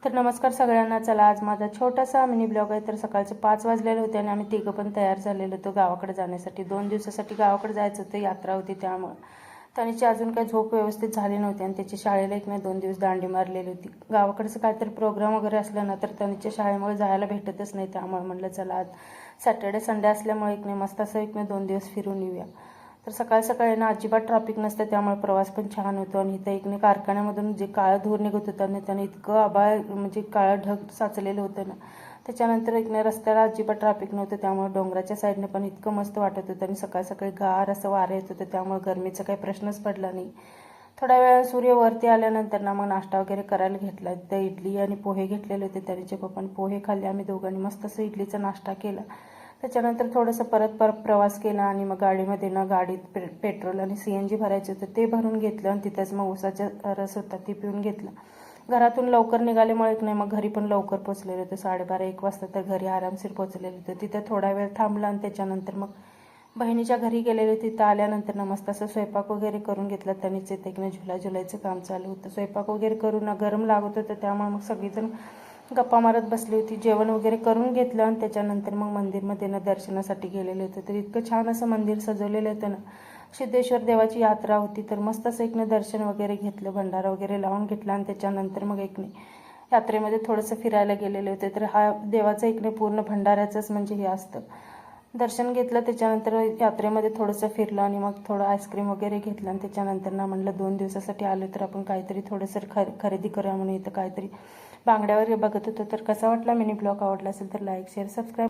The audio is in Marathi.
तर नमस्कार सगळ्यांना. चला आज माझा छोटासा मिनी ब्लॉग आहे. तर सकाळचे 5 वाजलेले होते आणि आम्ही तिघं पण तयार झालेलो होतो गावाकडे जाण्यासाठी. 2 दिवसासाठी गावाकडे जायचं होतं, यात्रा होती त्यामुळं. तनीची अजून काही झोप व्यवस्थित झाली नव्हती आणि त्याची शाळेला एक नाही 2 दिवस दांडी मारलेली होती. गावाकडचं काहीतरी प्रोग्राम वगैरे असलं ना तर तनीच्या शाळेमुळे जायला भेटतच नाही. त्यामुळे म्हटलं चला आज सॅटर्डे संडे असल्यामुळे एक नाही मस्त असं एक नाही 2 दिवस फिरून येऊया. तर सकाळ सकाळी ना अजिबात ट्रॅफिक नसतं, त्यामुळे प्रवास पण छान होतो. आणि इथं एक कारखान्यामधून जे काळं धूर निघत होतं ना त्याने इतकं आभाळ म्हणजे काळं ढग साचलेलं होतं ना. त्याच्यानंतर एक रस्त्याला अजिबात ट्रॅफिक नव्हतं, त्यामुळे डोंगराच्या साईडने पण इतकं मस्त वाटत होतं. आणि सकाळ सकाळी गार असं वारं येत होतं, त्यामुळे गरमीचा काही प्रश्नच पडला नाही. थोड्या वेळा सूर्य वरती आल्यानंतर ना मग नाश्ता वगैरे करायला घेतला. तर इडली आणि पोहे घेतलेले होते. त्याचे पप्पांनी पोहे खाल्ले, आम्ही दोघांनी मस्त असं इडलीचा नाश्ता केला. त्याच्यानंतर थोडंसं परत प्रवास केला आणि मग गाडीमध्ये ना गाडीत पेट्रोल आणि CNG भरायचं होतं, ते भरून घेतलं. आणि तिथंच मग ऊसाचा रस होता ती पिऊन घेतला. घरातून लवकर निघाल्यामुळे एक नाही मग घरी पण लवकर पोचलेलं होतं. 12:30-1 वाजता तर घरी आरामशीर पोचलेलं होतं. तिथं थोडा वेळ थांबला आणि त्याच्यानंतर मग बहिणीच्या घरी गेलेले. तिथं आल्यानंतर ना मस्त असं स्वयंपाक वगैरे करून घेतला. त्यांनीच येते एक झुलायचं काम चालू होतं. स्वयंपाक वगैरे करून ना गरम लागत होतं, त्यामुळे मग सगळीजण गप्पा मारत बसली होती. जेवण वगैरे करून घेतलं आणि त्याच्यानंतर मग मंदिरमध्ये ना दर्शनासाठी गेलेले होते. तर इतकं छान असं मंदिर सजवलेलं होतं ना. सिद्धेश्वर देवाची यात्रा होती, तर मस्त असं एक दर्शन वगैरे घेतलं, भंडारा वगैरे लावून घेतला. आणि त्याच्यानंतर मग एक यात्रेमध्ये थोडंसं फिरायला गेलेले होते. तर हा देवाचा एक पूर्ण भंडाऱ्याचंच म्हणजे हे असतं. दर्शन घेतलं, त्याच्यानंतर यात्रेमध्ये थोडंसं फिरलं आणि मग थोडं आईस्क्रीम वगैरे घेतलं. आणि त्याच्यानंतर ना म्हटलं 2 दिवसासाठी आलो तर आपण काहीतरी थोडंसं खरेदी करूया म्हणून इथं काहीतरी बांगड्यावर बघत होतो. तर कसा वाटला मिनी ब्लॉग? आवडला असेल तर लाईक शेअर सबस्क्राईब